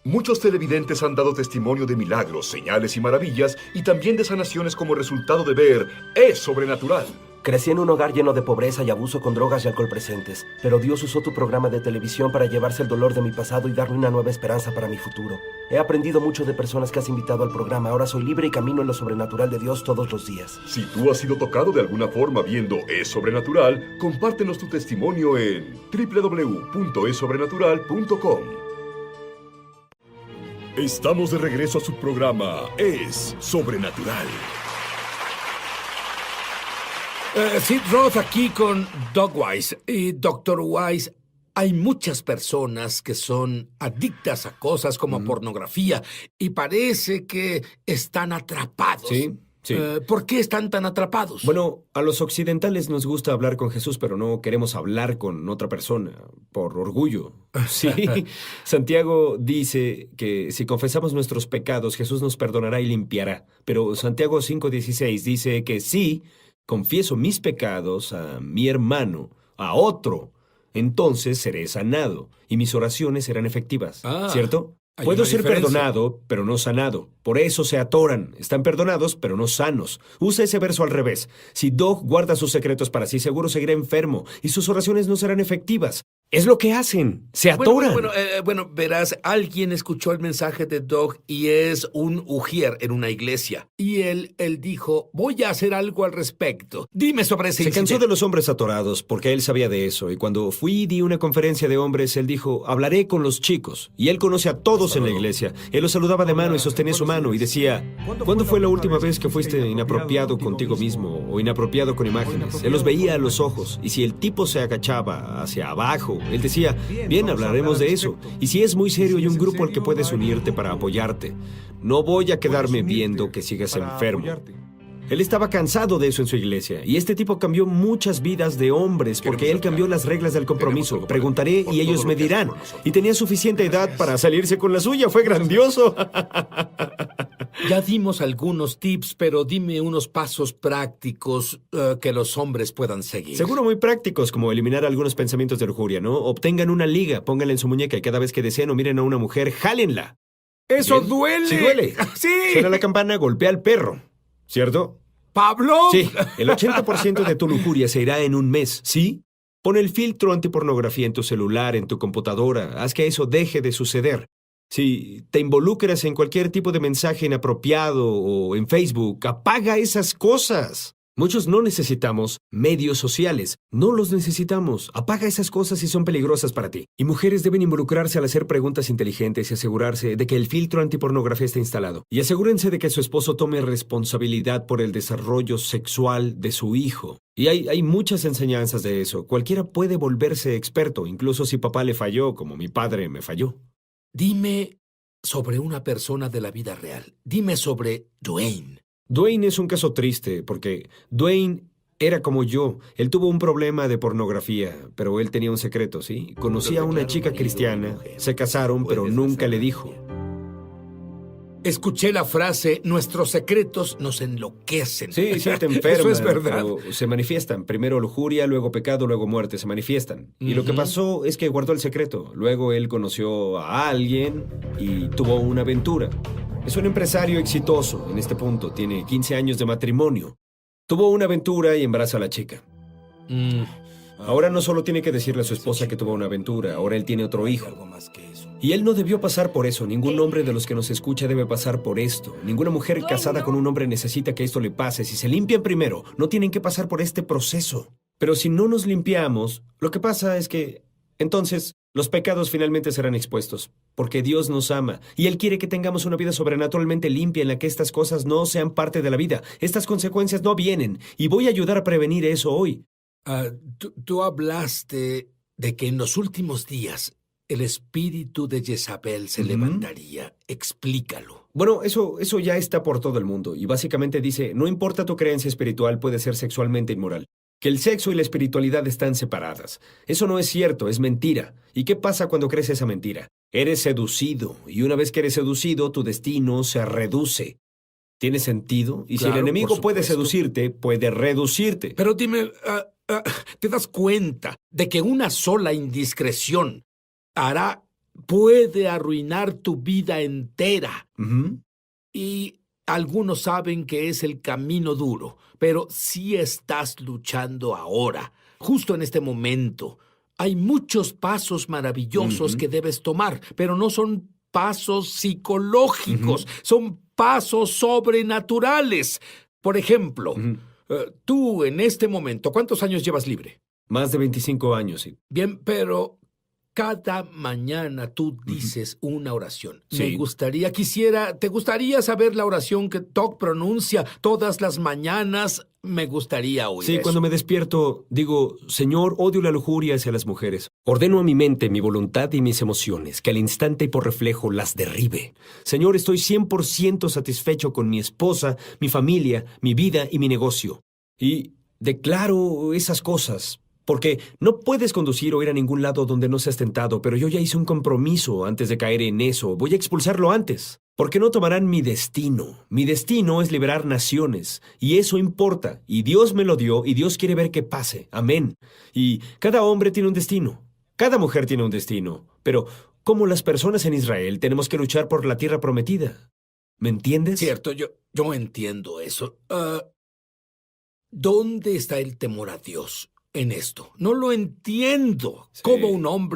Muchos televidentes han dado testimonio de milagros, señales y maravillas, y también de sanaciones como resultado de ver Es Sobrenatural. Crecí en un hogar lleno de pobreza y abuso con drogas y alcohol presentes, pero Dios usó tu programa de televisión para llevarse el dolor de mi pasado y darme una nueva esperanza para mi futuro. He aprendido mucho de personas que has invitado al programa. Ahora soy libre y camino en lo sobrenatural de Dios todos los días. Si tú has sido tocado de alguna forma viendo Es Sobrenatural, compártenos tu testimonio en www.esobrenatural.com. Estamos de regreso a su programa Es Sobrenatural. Sid Roth aquí con Doug Weiss. Y Dr. Weiss, hay muchas personas que son adictas a cosas como pornografía y parece que están atrapados. Sí. ¿Por qué están tan atrapados? Bueno, a los occidentales nos gusta hablar con Jesús, pero no queremos hablar con otra persona, por orgullo. Sí, Santiago dice que si confesamos nuestros pecados, Jesús nos perdonará y limpiará. Pero Santiago 5:16 dice que si confieso mis pecados a mi hermano, a otro, entonces seré sanado y mis oraciones serán efectivas, ¿cierto? Hay Puedo una ser diferencia. perdonado, pero no sanado. Por eso se atoran. Están perdonados, pero no sanos. Usa ese verso al revés. Si Doug guarda sus secretos para sí, seguro seguirá enfermo y sus oraciones no serán efectivas. Es lo que hacen. Se atoran. Bueno, verás, alguien escuchó el mensaje de Doug y es un ujier en una iglesia. Y él dijo, voy a hacer algo al respecto. Dime sobre ese Se cansó incidente. de los hombres atorados porque él sabía de eso. Y cuando fui y di una conferencia de hombres, él dijo, hablaré con los chicos. Y él conoce a todos en la iglesia. Él los saludaba de mano y sostenía su mano y decía, ¿cuándo fue la última vez que fuiste inapropiado contigo mismo o inapropiado con imágenes? Él los veía a los ojos y si el tipo se agachaba hacia abajo, él decía, bien, hablaremos de eso. Y si es muy serio, hay un grupo al que puedes unirte para apoyarte. No voy a quedarme viendo que sigas enfermo. Él estaba cansado de eso en su iglesia. Y este tipo cambió muchas vidas de hombres porque él cambió las reglas del compromiso. Preguntaré y ellos me dirán. Y tenía suficiente edad para salirse con la suya. Fue grandioso. Ya dimos algunos tips, pero dime unos pasos prácticos que los hombres puedan seguir. Seguro muy prácticos, como eliminar algunos pensamientos de lujuria, ¿no? Obtengan una liga, pónganla en su muñeca y cada vez que deseen o miren a una mujer, jálenla. ¡Eso Bien. duele! Sí duele. ¡Sí! Suena la campana, golpea al perro. ¿Cierto? ¡Pablo! Sí, el 80% de tu lujuria se irá en un mes, ¿sí? Pon el filtro antipornografía en tu celular, en tu computadora. Haz que eso deje de suceder. Si te involucras en cualquier tipo de mensaje inapropiado o en Facebook, apaga esas cosas. Muchos no necesitamos medios sociales. No los necesitamos. Apaga esas cosas si son peligrosas para ti. Y mujeres deben involucrarse al hacer preguntas inteligentes y asegurarse de que el filtro antipornografía esté instalado. Y asegúrense de que su esposo tome responsabilidad por el desarrollo sexual de su hijo. Y hay muchas enseñanzas de eso. Cualquiera puede volverse experto, incluso si papá le falló, como mi padre me falló. Dime sobre una persona de la vida real. Dime sobre Dwayne. Dwayne es un caso triste porque Dwayne era como yo. Él tuvo un problema de pornografía, pero él tenía un secreto, ¿sí? Conocía a una chica cristiana, se casaron, pero nunca le dijo. Escuché la frase, nuestros secretos nos enloquecen. Sí, te enferman. Eso es verdad. Pero se manifiestan. Primero lujuria, luego pecado, luego muerte. Se manifiestan. Y lo que pasó es que guardó el secreto. Luego él conoció a alguien y tuvo una aventura. Es un empresario exitoso en este punto. Tiene 15 años de matrimonio. Tuvo una aventura y embaraza a la chica. Ahora no solo tiene que decirle a su esposa que tuvo una aventura, ahora él tiene otro hijo. Y él no debió pasar por eso. Ningún hombre de los que nos escucha debe pasar por esto. Ninguna mujer casada con un hombre necesita que esto le pase. Si se limpian primero, no tienen que pasar por este proceso. Pero si no nos limpiamos, lo que pasa es que entonces los pecados finalmente serán expuestos. Porque Dios nos ama y Él quiere que tengamos una vida sobrenaturalmente limpia en la que estas cosas no sean parte de la vida. Estas consecuencias no vienen y voy a ayudar a prevenir eso hoy. Tú hablaste de que en los últimos días el espíritu de Jezabel se levantaría. Explícalo. Bueno, eso ya está por todo el mundo y básicamente dice, no importa tu creencia espiritual, puede ser sexualmente inmoral. Que el sexo y la espiritualidad están separadas. Eso no es cierto, es mentira. ¿Y qué pasa cuando crees esa mentira? Eres seducido y una vez que eres seducido, tu destino se reduce. ¿Tiene sentido? Y Claro, si el enemigo por puede supuesto. seducirte, puede reducirte. Pero dime, ¿te das cuenta de que una sola indiscreción puede arruinar tu vida entera? Y algunos saben que es el camino duro, pero si estás luchando ahora, justo en este momento. Hay muchos pasos maravillosos que debes tomar, pero no son pasos psicológicos, son pasos sobrenaturales. Por ejemplo, tú en este momento, ¿cuántos años llevas libre? Más de 25 años, sí. Bien, pero cada mañana tú dices una oración. Sí. ¿Te gustaría saber la oración que Doc pronuncia todas las mañanas? Me gustaría oír Sí, eso. cuando me despierto, digo, Señor, odio la lujuria hacia las mujeres. Ordeno a mi mente, mi voluntad y mis emociones, que al instante y por reflejo las derribe. Señor, estoy 100% satisfecho con mi esposa, mi familia, mi vida y mi negocio. Y declaro esas cosas. Porque no puedes conducir o ir a ningún lado donde no seas tentado, pero yo ya hice un compromiso antes de caer en eso. Voy a expulsarlo antes. Porque no tomarán mi destino. Mi destino es liberar naciones. Y eso importa. Y Dios me lo dio y Dios quiere ver que pase. Amén. Y cada hombre tiene un destino. Cada mujer tiene un destino. Pero, como las personas en Israel, tenemos que luchar por la tierra prometida. ¿Me entiendes? Cierto, yo entiendo eso. ¿Dónde está el temor a Dios en esto? No lo entiendo. Sí.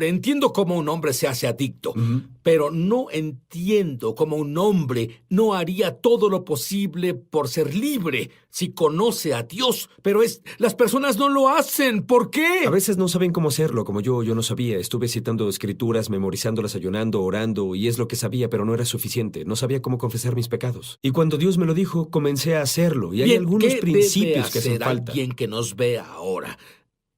Entiendo cómo un hombre se hace adicto, pero no entiendo cómo un hombre no haría todo lo posible por ser libre si conoce a Dios. Pero las personas no lo hacen. ¿Por qué? A veces no saben cómo hacerlo, como yo no sabía. Estuve citando escrituras, memorizándolas, ayunando, orando, y es lo que sabía, pero no era suficiente. No sabía cómo confesar mis pecados. Y cuando Dios me lo dijo, comencé a hacerlo. Y hay Bien, algunos ¿qué principios debe que hacen hacer falta. alguien que nos vea ahora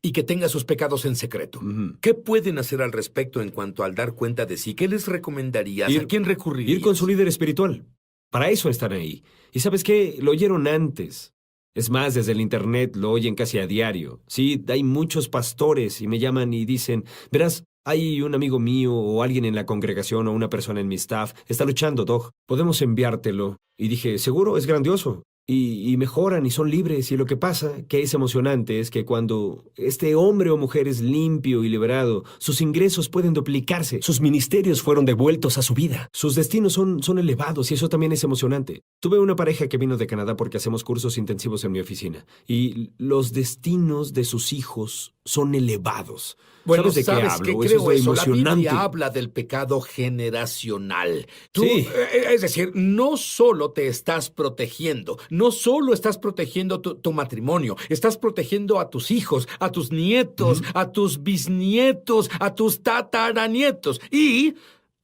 y que tenga sus pecados en secreto? Ujú. ¿Qué pueden hacer al respecto en cuanto al dar cuenta de sí? ¿Qué les recomendarías? ¿A quién recurrirías? Ir con su líder espiritual. Para eso están ahí. ¿Y sabes qué? Lo oyeron antes. Es más, desde el internet lo oyen casi a diario. Sí, hay muchos pastores y me llaman y dicen, verás, hay un amigo mío o alguien en la congregación o una persona en mi staff. Está luchando, Doc. Podemos enviártelo. Y dije, seguro, es grandioso. Y mejoran y son libres. Y lo que pasa, que es emocionante, es que cuando este hombre o mujer es limpio y liberado, sus ingresos pueden duplicarse. Sus ministerios fueron devueltos a su vida. Sus destinos son elevados y eso también es emocionante. Tuve una pareja que vino de Canadá porque hacemos cursos intensivos en mi oficina. Y los destinos de sus hijos son elevados. Bueno, ¿Sabes de qué ¿sabes hablo? qué Eso creo es eso? La emocionante. Biblia habla del pecado generacional. Sí. Es decir, no solo te estás protegiendo, no solo estás protegiendo tu matrimonio, estás protegiendo a tus hijos, a tus nietos, a tus bisnietos, a tus tataranietos. Y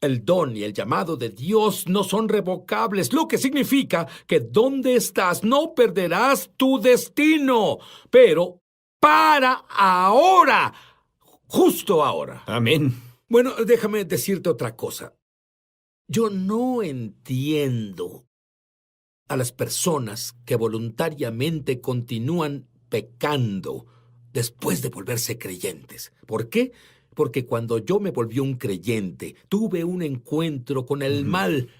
el don y el llamado de Dios no son revocables, lo que significa que donde estás no perderás tu destino. Pero para ahora, justo ahora. Amén. Bueno, déjame decirte otra cosa. Yo no entiendo a las personas que voluntariamente continúan pecando después de volverse creyentes. ¿Por qué? Porque cuando yo me volví un creyente, tuve un encuentro con el mal.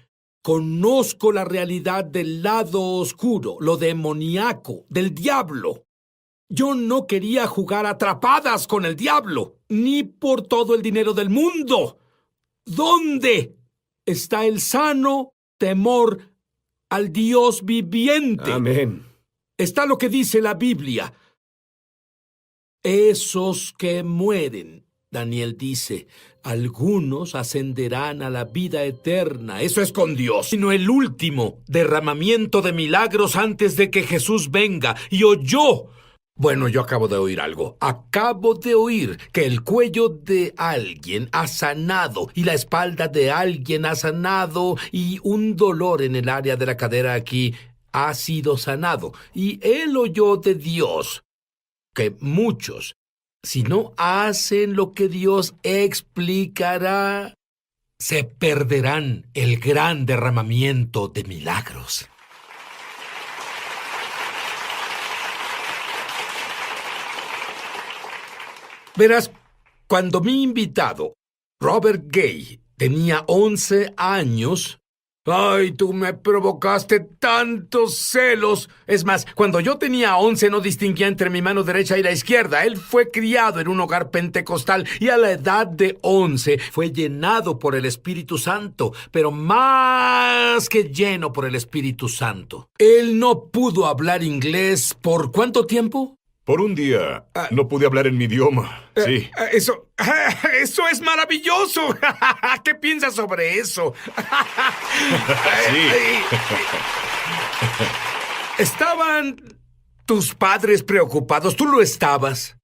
Conozco la realidad del lado oscuro, lo demoníaco, del diablo. Yo no quería jugar atrapadas con el diablo, ni por todo el dinero del mundo. ¿Dónde está el sano temor al Dios viviente? Amén. Está lo que dice la Biblia. Esos que mueren, Daniel dice, algunos ascenderán a la vida eterna. Eso es con Dios. Sino el último derramamiento de milagros antes de que Jesús venga. Y oyó. Bueno, yo acabo de oír algo. Acabo de oír que el cuello de alguien ha sanado y la espalda de alguien ha sanado y un dolor en el área de la cadera aquí ha sido sanado. Y él oyó de Dios que muchos, si no hacen lo que Dios explicará, se perderán el gran derramamiento de milagros. Verás, cuando mi invitado, Robert Gay, tenía 11 años... ¡Ay, tú me provocaste tantos celos! Es más, cuando yo tenía 11 no distinguía entre mi mano derecha y la izquierda. Él fue criado en un hogar pentecostal y a la edad de 11 fue llenado por el Espíritu Santo, pero más que lleno por el Espíritu Santo. Él no pudo hablar inglés ¿por cuánto tiempo? Por un día no pude hablar en mi idioma. Sí. Eso es maravilloso. ¿Qué piensas sobre eso? Sí. ¿Estaban tus padres preocupados? ¿Tú lo estabas?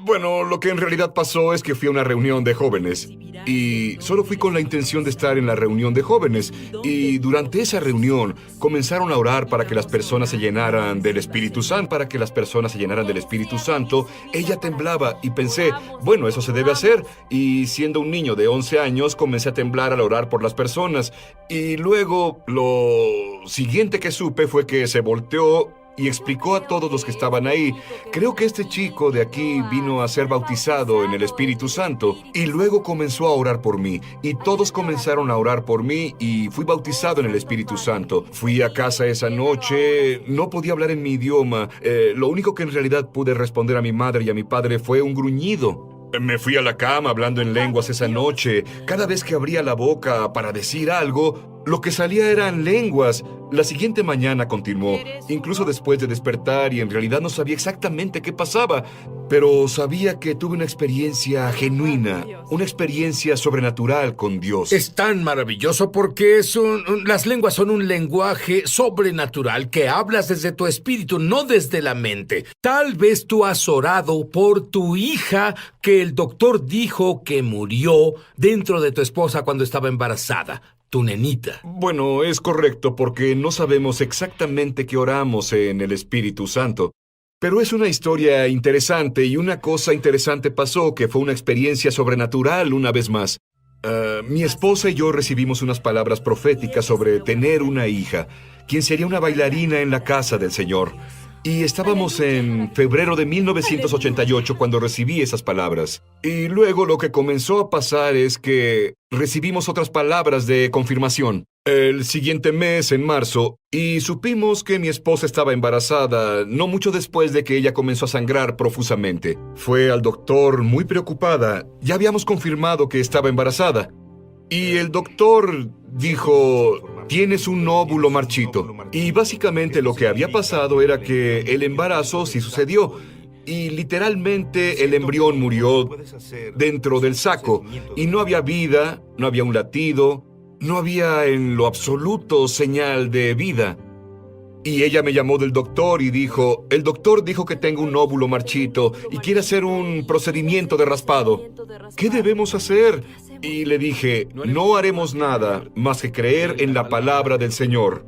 Bueno, lo que en realidad pasó es que fui a una reunión de jóvenes y solo fui con la intención de estar en la reunión de jóvenes y durante esa reunión comenzaron a orar para que las personas se llenaran del Espíritu Santo. Para que las personas se llenaran del Espíritu Santo, ella temblaba y pensé, bueno, eso se debe hacer. Y siendo un niño de 11 años, comencé a temblar al orar por las personas. Y luego, lo siguiente que supe fue que se volteó y explicó a todos los que estaban ahí, creo que este chico de aquí vino a ser bautizado en el Espíritu Santo. Y luego comenzó a orar por mí, y todos comenzaron a orar por mí, y fui bautizado en el Espíritu Santo. Fui a casa esa noche, no podía hablar en mi idioma. Lo único que en realidad pude responder a mi madre y a mi padre fue un gruñido. Me fui a la cama hablando en lenguas esa noche. Cada vez que abría la boca para decir algo, lo que salía eran lenguas. La siguiente mañana continuó, incluso después de despertar, y en realidad no sabía exactamente qué pasaba, pero sabía que tuve una experiencia genuina, una experiencia sobrenatural con Dios. Es tan maravilloso porque las lenguas son un lenguaje sobrenatural que hablas desde tu espíritu, no desde la mente. Tal vez tú has orado por tu hija que el doctor dijo que murió dentro de tu esposa cuando estaba embarazada. Tu nenita. Bueno, es correcto porque no sabemos exactamente qué oramos en el Espíritu Santo. Pero es una historia interesante y una cosa interesante pasó que fue una experiencia sobrenatural una vez más. Mi esposa y yo recibimos unas palabras proféticas sobre tener una hija, quien sería una bailarina en la casa del Señor. Y estábamos en febrero de 1988 cuando recibí esas palabras. Y luego lo que comenzó a pasar es que recibimos otras palabras de confirmación. El siguiente mes, en marzo, y supimos que mi esposa estaba embarazada no mucho después de que ella comenzó a sangrar profusamente. Fue al doctor muy preocupada. Ya habíamos confirmado que estaba embarazada. Y el doctor dijo, tienes un óvulo marchito. Y básicamente lo que había pasado era que el embarazo sí sucedió. Y literalmente el embrión murió dentro del saco. Y no había vida, no había un latido, no había en lo absoluto señal de vida. Y ella me llamó del doctor y dijo, el doctor dijo que tengo un óvulo marchito y quiere hacer un procedimiento de raspado. ¿Qué debemos hacer? Y le dije, no haremos nada más que creer en la palabra del Señor.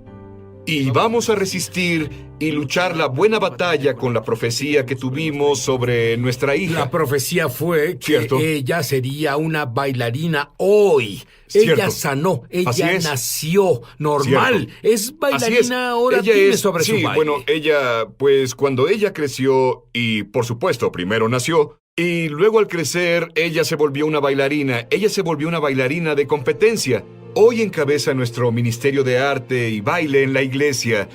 Y vamos a resistir y luchar la buena batalla con la profecía que tuvimos sobre nuestra hija. La profecía fue que Cierto. ella sería una bailarina hoy. Cierto. Ella sanó, Así ella es. nació normal. Cierto. Es bailarina Así es. ahora. Ella Dime es, sobre sí, su baile. bueno, ella, pues cuando ella creció y por supuesto primero nació y luego al crecer ella se volvió una bailarina. Ella se volvió una bailarina de competencia. Hoy encabeza nuestro ministerio de arte y baile en la iglesia.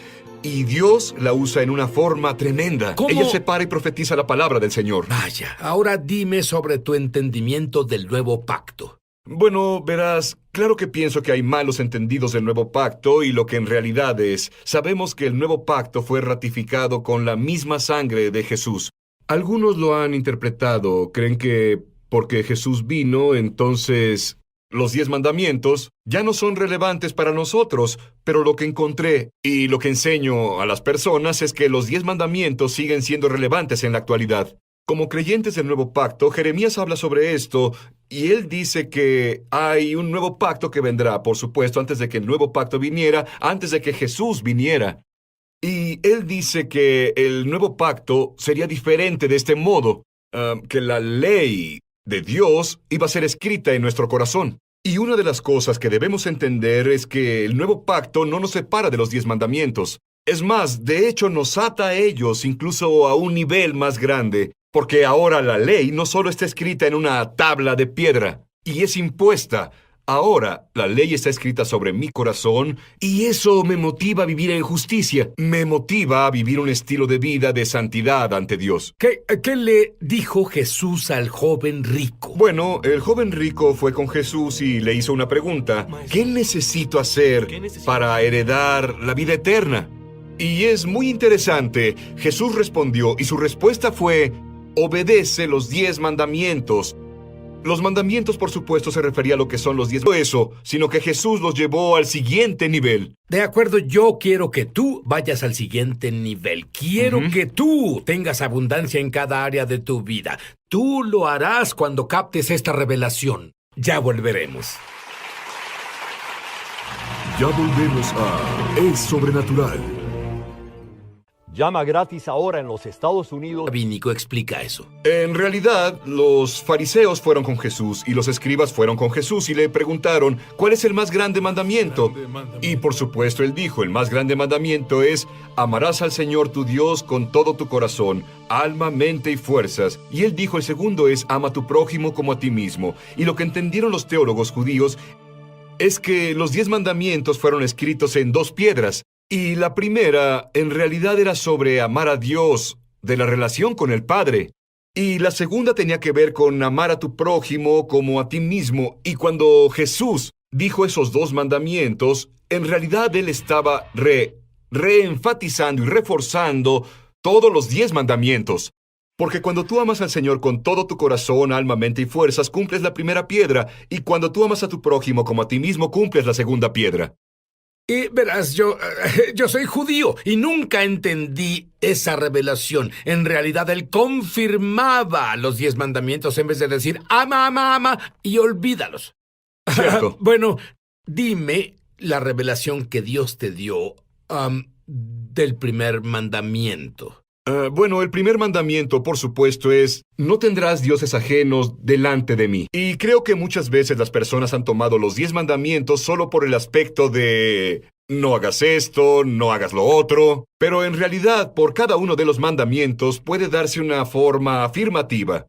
Y Dios la usa en una forma tremenda. ¿Cómo? Ella se para y profetiza la palabra del Señor. Vaya, ahora dime sobre tu entendimiento del nuevo pacto. Bueno, verás, claro que pienso que hay malos entendidos del nuevo pacto y lo que en realidad es, sabemos que el nuevo pacto fue ratificado con la misma sangre de Jesús. Algunos lo han interpretado, creen que porque Jesús vino, entonces los 10 mandamientos ya no son relevantes para nosotros, pero lo que encontré y lo que enseño a las personas es que los 10 mandamientos siguen siendo relevantes en la actualidad. Como creyentes del nuevo pacto, Jeremías habla sobre esto y él dice que hay un nuevo pacto que vendrá, por supuesto, antes de que el nuevo pacto viniera, antes de que Jesús viniera. Y él dice que el nuevo pacto sería diferente de este modo, que la ley de Dios iba a ser escrita en nuestro corazón. Y una de las cosas que debemos entender es que el nuevo pacto no nos separa de los 10 mandamientos. Es más, de hecho nos ata a ellos incluso a un nivel más grande, porque ahora la ley no solo está escrita en una tabla de piedra, y es impuesta. Ahora, la ley está escrita sobre mi corazón y eso me motiva a vivir en justicia. Me motiva a vivir un estilo de vida de santidad ante Dios. ¿Qué le dijo Jesús al joven rico? Bueno, el joven rico fue con Jesús y le hizo una pregunta. ¿Qué necesito hacer para heredar la vida eterna? Y es muy interesante. Jesús respondió y su respuesta fue: obedece los 10 mandamientos. Los mandamientos, por supuesto, se refería a lo que son los 10. No eso, sino que Jesús los llevó al siguiente nivel. De acuerdo, yo quiero que tú vayas al siguiente nivel. Quiero que tú tengas abundancia en cada área de tu vida. Tú lo harás cuando captes esta revelación. Ya volveremos. Ya volvemos a Es Sobrenatural. Llama gratis ahora en los Estados Unidos. Rabínico, explica eso. En realidad, los fariseos fueron con Jesús y los escribas fueron con Jesús y le preguntaron, ¿cuál es el más grande mandamiento? Y por supuesto él dijo, el más grande mandamiento es, amarás al Señor tu Dios con todo tu corazón, alma, mente y fuerzas. Y él dijo, el segundo es, ama a tu prójimo como a ti mismo. Y lo que entendieron los teólogos judíos es que los 10 mandamientos fueron escritos en 2 piedras. Y la primera, en realidad, era sobre amar a Dios, de la relación con el Padre. Y la segunda tenía que ver con amar a tu prójimo como a ti mismo. Y cuando Jesús dijo esos 2 mandamientos, en realidad Él estaba reenfatizando y reforzando todos los 10 mandamientos. Porque cuando tú amas al Señor con todo tu corazón, alma, mente y fuerzas, cumples la primera piedra. Y cuando tú amas a tu prójimo como a ti mismo, cumples la segunda piedra. Y verás, yo soy judío y nunca entendí esa revelación. En realidad, él confirmaba los 10 mandamientos en vez de decir, ama, ama, ama, y olvídalos. Cierto. Bueno, dime la revelación que Dios te dio del primer mandamiento. Bueno, el primer mandamiento, por supuesto, es no tendrás dioses ajenos delante de mí. Y creo que muchas veces las personas han tomado los 10 mandamientos solo por el aspecto de no hagas esto, no hagas lo otro. Pero en realidad, por cada uno de los mandamientos puede darse una forma afirmativa.